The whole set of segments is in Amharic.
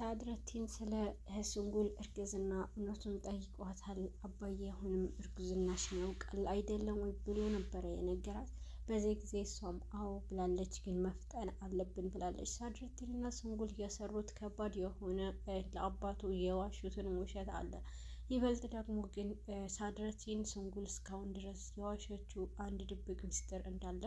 ሳድረቲን ስለ ሱንጉል እርግዝና እውነቱን ጠይቋታል። አባዬ አሁንም እርግዝናሽ ያውቃል አይደለም ወይ ብሎ ነበረ የነገራት። በዚህ ጊዜ እሷም አዎ ብላለች፣ ግን መፍጠን አለብን ብላለች። ሳድረቲን እና ሱንጉል የሰሩት ከባድ የሆነ ለአባቱ የዋሹትን ውሸት አለ። ይበልጥ ደግሞ ግን ሳድረቲን ሱንጉል እስካሁን ድረስ የዋሸችው አንድ ድብቅ ሚስጥር እንዳለ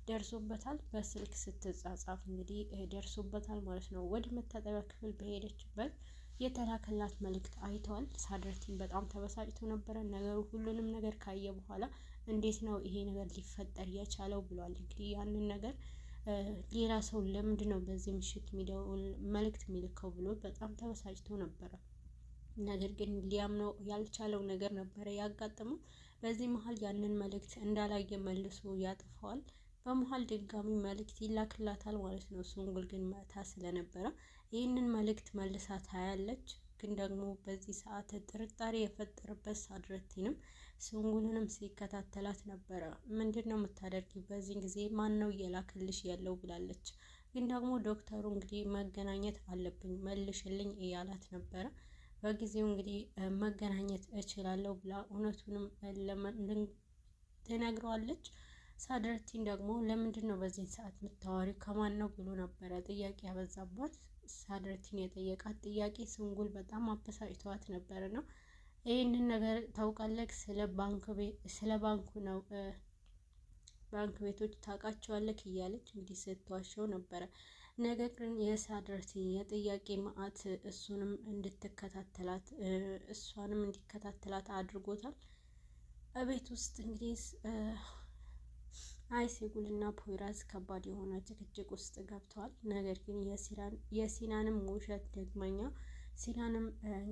ደርሶበታል። በስልክ ስትጻጻፍ እንግዲህ ደርሶበታል ማለት ነው። ወደ መታጠቢያ ክፍል በሄደችበት የተላከላት መልእክት አይተዋል። ሳድረቲን በጣም ተበሳጭቶ ነበረ። ነገሩ ሁሉንም ነገር ካየ በኋላ እንዴት ነው ይሄ ነገር ሊፈጠር የቻለው ብሏል። እንግዲህ ያንን ነገር ሌላ ሰው ለምንድን ነው በዚህ ምሽት የሚደውል መልእክት የሚልከው ብሎ በጣም ተበሳጭቶ ነበረ። ነገር ግን ሊያምነው ያልቻለው ነገር ነበረ ያጋጠመው። በዚህ መሀል ያንን መልእክት እንዳላየ መልሶ ያጠፋዋል። በመሀል ድጋሚ መልእክት ይላክላታል ማለት ነው። ሱንጉል ግን መታ ስለነበረ ይህንን መልእክት መልሳ ታያለች። ግን ደግሞ በዚህ ሰዓት ጥርጣሬ የፈጠረበት ሳድረቲንም ሱንጉልንም ሲከታተላት ነበረ። ምንድን ነው የምታደርጊ በዚህ ጊዜ ማን ነው እየላክልሽ ያለው ብላለች። ግን ደግሞ ዶክተሩ እንግዲህ መገናኘት አለብኝ መልሽልኝ እያላት ነበረ። በጊዜው እንግዲህ መገናኘት እችላለሁ ብላ እውነቱንም ትነግረዋለች። ሳድረቲን ደግሞ ለምንድን ነው በዚህ ሰዓት የምታወሪው ከማን ነው ብሎ ነበረ ጥያቄ ያበዛባት። ሳድረቲን የጠየቃት ጥያቄ ሱንጉል በጣም አበሳጭተዋት ነበር ነው። ይህንን ነገር ታውቃለህ? ስለ ባንኩ ነው ባንክ ቤቶች ታውቃቸዋለህ እያለች እንግዲህ ስትዋሸው ነበረ። ነገር ግን የሳድረቲን የጥያቄ መዓት እሷንም እንዲከታተላት አድርጎታል። በቤት ውስጥ እንግዲህ አይሴጉል እና ፖይራዝ ከባድ የሆነ ጭቅጭቅ ውስጥ ገብተዋል። ነገር ግን የሲናንም ውሸት ደግመኛ ሲናንም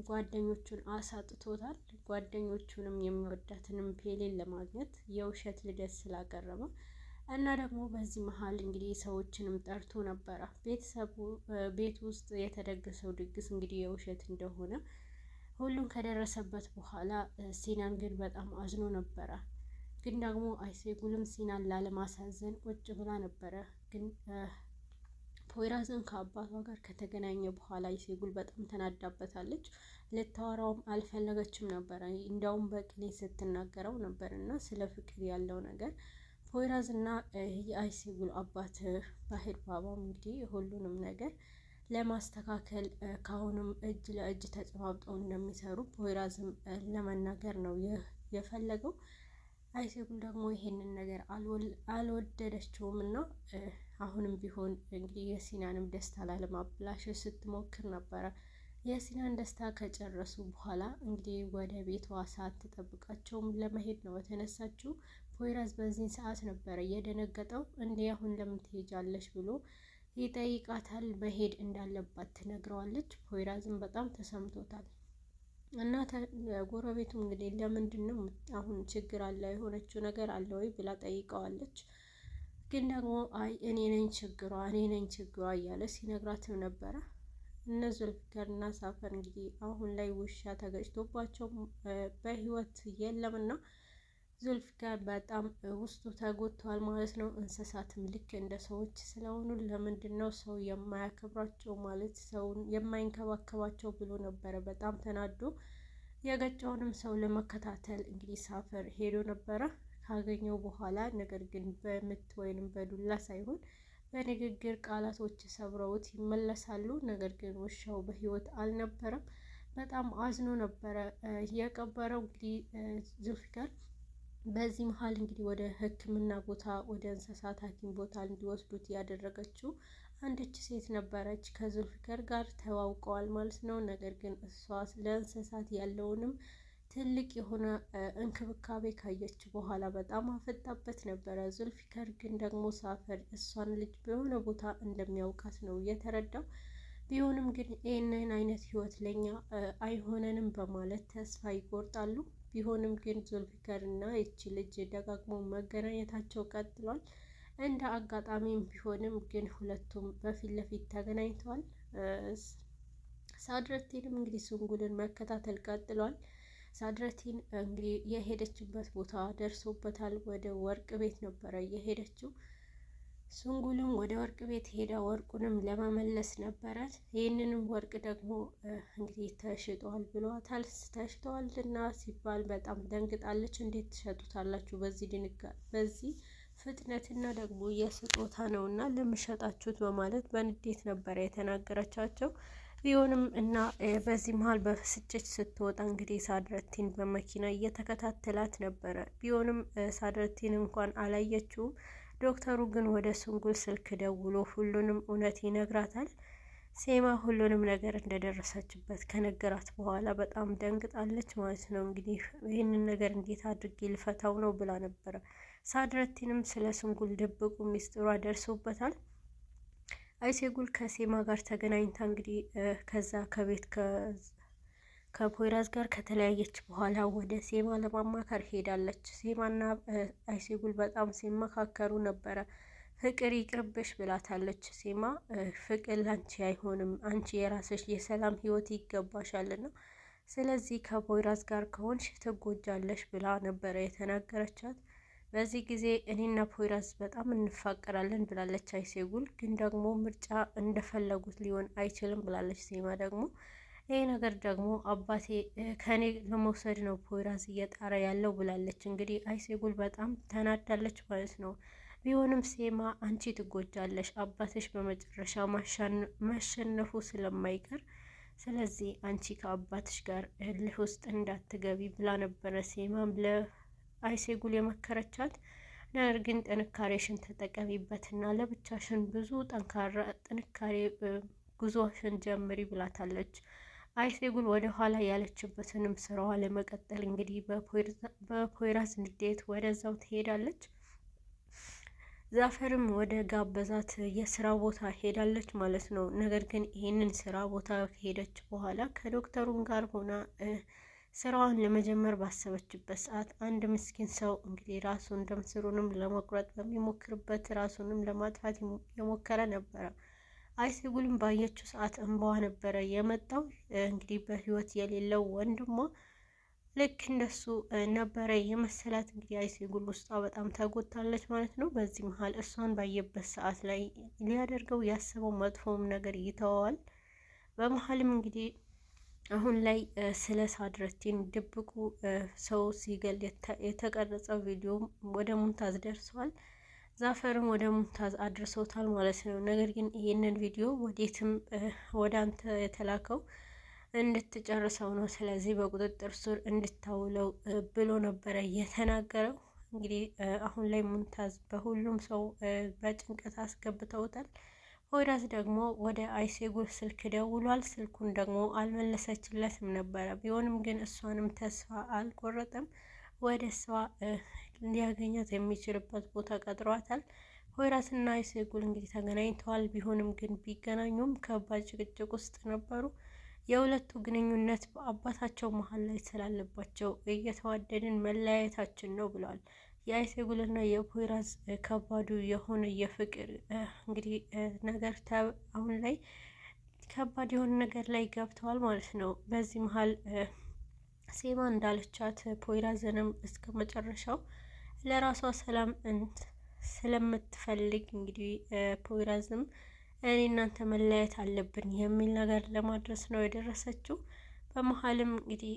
ጓደኞቹን አሳጥቶታል። ጓደኞቹንም የሚወዳትንም ፔሌን ለማግኘት የውሸት ልደት ስላቀረበ እና ደግሞ በዚህ መሀል እንግዲህ ሰዎችንም ጠርቶ ነበረ። ቤተሰቡ ቤት ውስጥ የተደገሰው ድግስ እንግዲህ የውሸት እንደሆነ ሁሉም ከደረሰበት በኋላ ሲናን ግን በጣም አዝኖ ነበረ። ግን ደግሞ አይሴጉልም ሲናን ላለማሳዘን ቁጭ ብላ ነበረ። ግን ፖይራዝን ከአባቷ ጋር ከተገናኘ በኋላ አይሴጉል በጣም ተናዳበታለች። ልታወራውም አልፈለገችም ነበረ። እንዲያውም በቅኔ ስትናገረው ነበር እና ስለ ፍቅር ያለው ነገር ፖይራዝ እና የአይሴጉል አባት ባህር ባባም እንግዲህ ሁሉንም ነገር ለማስተካከል ካሁንም እጅ ለእጅ ተጨባብጠው እንደሚሰሩ ፖይራዝም ለመናገር ነው የፈለገው። አይሴጉል ደግሞ ይሄንን ነገር አልወደደችውም እና አሁንም ቢሆን እንግዲህ የሲናንም ደስታ ላለማብላሸት ስትሞክር ነበረ። የሲናን ደስታ ከጨረሱ በኋላ እንግዲህ ወደ ቤቷ ሳትጠብቃቸውም ለመሄድ ነው የተነሳችው። ፖይራዝ በዚህን ሰዓት ነበረ የደነገጠው። እንዴ አሁን ለምን ትሄጃለሽ ብሎ ይጠይቃታል። መሄድ እንዳለባት ትነግረዋለች። ፖይራዝም በጣም ተሰምቶታል። እና ጎረቤቱ እንግዲህ ለምንድን ነው አሁን ችግር አለ የሆነችው ነገር አለ ወይ ብላ ጠይቀዋለች። ግን ደግሞ አይ እኔ ነኝ ችግሯ እያለ ሲነግራትም ነበረ። እነ ዙልፊከር እና ሳፈር እንግዲህ አሁን ላይ ውሻ ተገጭቶባቸው በህይወት የለምና ዙልፊከር በጣም ውስጡ ተጎድቷል ማለት ነው። እንስሳትም ልክ እንደ ሰዎች ስለሆኑ ለምንድን ነው ሰው የማያከብራቸው ማለት ሰውን የማይንከባከባቸው ብሎ ነበረ በጣም ተናዶ። የገጨውንም ሰው ለመከታተል እንግዲህ ሳፈር ሄዶ ነበረ ካገኘው በኋላ። ነገር ግን በምት ወይንም በዱላ ሳይሆን በንግግር ቃላቶች ሰብረውት ይመለሳሉ። ነገር ግን ውሻው በህይወት አልነበረም። በጣም አዝኖ ነበረ የቀበረው እንግዲህ ዙልፊከር። በዚህ መሀል እንግዲህ ወደ ሕክምና ቦታ ወደ እንስሳት ሐኪም ቦታ እንዲወስዱት ያደረገችው አንድች ሴት ነበረች። ከዙልፊከር ጋር ተዋውቀዋል ማለት ነው። ነገር ግን እሷ ለእንስሳት ያለውንም ትልቅ የሆነ እንክብካቤ ካየች በኋላ በጣም አፈጣበት ነበረ። ዙልፊከር ግን ደግሞ ሳፈር እሷን ልጅ በሆነ ቦታ እንደሚያውቃት ነው የተረዳው። ቢሆንም ግን ይህንን አይነት ህይወት ለኛ አይሆነንም በማለት ተስፋ ይቆርጣሉ። ቢሆንም ግን ዙልፊከር እና ይቺ ልጅ ደጋግሞ መገናኘታቸው ቀጥሏል። እንደ አጋጣሚም ቢሆንም ግን ሁለቱም በፊት ለፊት ተገናኝተዋል። ሳድረቲንም እንግዲህ ሱንጉልን መከታተል ቀጥሏል። ሳድረቲን እንግዲህ የሄደችበት ቦታ ደርሶበታል። ወደ ወርቅ ቤት ነበረ የሄደችው። ሱንጉልም ወደ ወርቅ ቤት ሄዳ ወርቁንም ለመመለስ ነበራት። ይህንንም ወርቅ ደግሞ እንግዲህ ተሽጧል ብሏታል። ተሽጧልና ሲባል በጣም ደንግጣለች። እንዴት ትሸጡታላችሁ በዚህ ፍጥነትና ደግሞ የስጦታ ነውና ለምሸጣችሁት በማለት በንዴት ነበረ የተናገረቻቸው። ቢሆንም እና በዚህ መሀል በብስጭት ስትወጣ እንግዲህ ሳድረቲን በመኪና እየተከታተላት ነበረ። ቢሆንም ሳድረቲን እንኳን አላየችውም። ዶክተሩ ግን ወደ ሱንጉል ስልክ ደውሎ ሁሉንም እውነት ይነግራታል። ሴማ ሁሉንም ነገር እንደደረሰችበት ከነገራት በኋላ በጣም ደንግጣለች ማለት ነው። እንግዲህ ይህንን ነገር እንዴት አድርጌ ልፈታው ነው ብላ ነበረ። ሳድረቲንም ስለ ሱንጉል ድብቁ ሚስጥሯ ደርሶበታል። አይሴጉል ከሴማ ጋር ተገናኝታ እንግዲህ ከዛ ከቤት ከፖይራዝ ጋር ከተለያየች በኋላ ወደ ሴማ ለማማከር ሄዳለች። ሴማና አይሴጉል በጣም ሲመካከሩ ነበረ። ፍቅር ይቅርብሽ ብላታለች። ሴማ ፍቅር ላንቺ አይሆንም፣ አንቺ የራስሽ የሰላም ህይወት ይገባሻልና ስለዚህ ከፖይራዝ ጋር ከሆንሽ ትጎጃለሽ ብላ ነበረ የተናገረቻት። በዚህ ጊዜ እኔና ፖይራዝ በጣም እንፋቀራለን ብላለች አይሴጉል። ግን ደግሞ ምርጫ እንደፈለጉት ሊሆን አይችልም ብላለች። ሴማ ደግሞ ይህ ነገር ደግሞ አባቴ ከኔ ለመውሰድ ነው ፖይራዝ እየጣረ ያለው ብላለች። እንግዲህ አይሴጉል በጣም ተናዳለች ማለት ነው። ቢሆንም ሴማ አንቺ ትጎጃለሽ፣ አባትሽ በመጨረሻ ማሸነፉ ስለማይቀር ስለዚህ አንቺ ከአባትሽ ጋር እልህ ውስጥ እንዳትገቢ ብላ ነበረ ሴማም አይሴጉል የመከረቻት። ነገር ግን ጥንካሬሽን ተጠቀሚበትና ለብቻሽን ብዙ ጠንካራ ጥንካሬ ጉዞሽን ጀምሪ ብላታለች። አይሴጉል ወደ ኋላ ያለችበትንም ስራዋ ለመቀጠል እንግዲህ በፖይራዝ ንዴት ወደዛው ትሄዳለች። ዛፈርም ወደ ጋበዛት የስራ ቦታ ሄዳለች ማለት ነው። ነገር ግን ይህንን ስራ ቦታ ከሄደች በኋላ ከዶክተሩም ጋር ሆና ስራዋን ለመጀመር ባሰበችበት ሰዓት አንድ ምስኪን ሰው እንግዲህ ራሱን ደም ስሩንም ለመቁረጥ በሚሞክርበት ራሱንም ለማጥፋት የሞከረ ነበረ። አይሴጉልም ባየችው ሰዓት እንባዋ ነበረ የመጣው። እንግዲህ በህይወት የሌለው ወንድሟ ልክ እንደሱ ነበረ የመሰላት። እንግዲህ አይሴጉል ውስጧ በጣም ተጎድታለች ማለት ነው። በዚህ መሀል እሷን ባየበት ሰዓት ላይ ሊያደርገው ያሰበው መጥፎም ነገር ይተወዋል። በመሀልም እንግዲህ አሁን ላይ ስለ ሳድረቲን ድብቁ ሰው ሲገል የተቀረጸው ቪዲዮ ወደ ሙንታዝ ደርሷል። ዛፈርም ወደ ሙንታዝ አድርሶታል ማለት ነው። ነገር ግን ይህንን ቪዲዮ ወዴትም ወደ አንተ የተላከው እንድትጨርሰው ነው፣ ስለዚህ በቁጥጥር ስር እንድታውለው ብሎ ነበረ የተናገረው። እንግዲህ አሁን ላይ ሙንታዝ በሁሉም ሰው በጭንቀት አስገብተውታል። ፖይራዝ ደግሞ ወደ አይሴጉል ስልክ ደውሏል። ስልኩን ደግሞ አልመለሰችለትም ነበረ። ቢሆንም ግን እሷንም ተስፋ አልቆረጠም። ወደ እሷ ሊያገኛት የሚችልበት ቦታ ቀጥሯታል። ፖይራዝና አይሴጉል እንግዲህ ተገናኝተዋል። ቢሆንም ግን ቢገናኙም ከባድ ጭቅጭቅ ውስጥ ነበሩ። የሁለቱ ግንኙነት በአባታቸው መሀል ላይ ስላለባቸው እየተዋደድን መለያየታችን ነው ብለዋል። የአይሴጉልና የፖይራዝ ከባዱ የሆነ የፍቅር እንግዲህ ነገር አሁን ላይ ከባድ የሆነ ነገር ላይ ገብተዋል ማለት ነው። በዚህ መሀል ሴማ እንዳለቻት ፖይራዝንም እስከ መጨረሻው ለራሷ ሰላም ስለምትፈልግ እንግዲህ ፖይራዝም እኔ እናንተ መለያየት አለብን የሚል ነገር ለማድረስ ነው የደረሰችው። በመሀልም እንግዲህ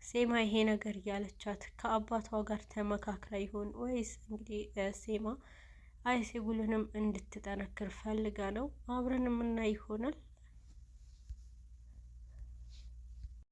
ሴማ ይሄ ነገር እያለቻት ከአባቷ ጋር ተመካክራ ይሆን ወይስ እንግዲህ ሴማ አይሴጉልንም እንድትጠነክር ፈልጋ ነው? አብረን የምናይ ይሆናል።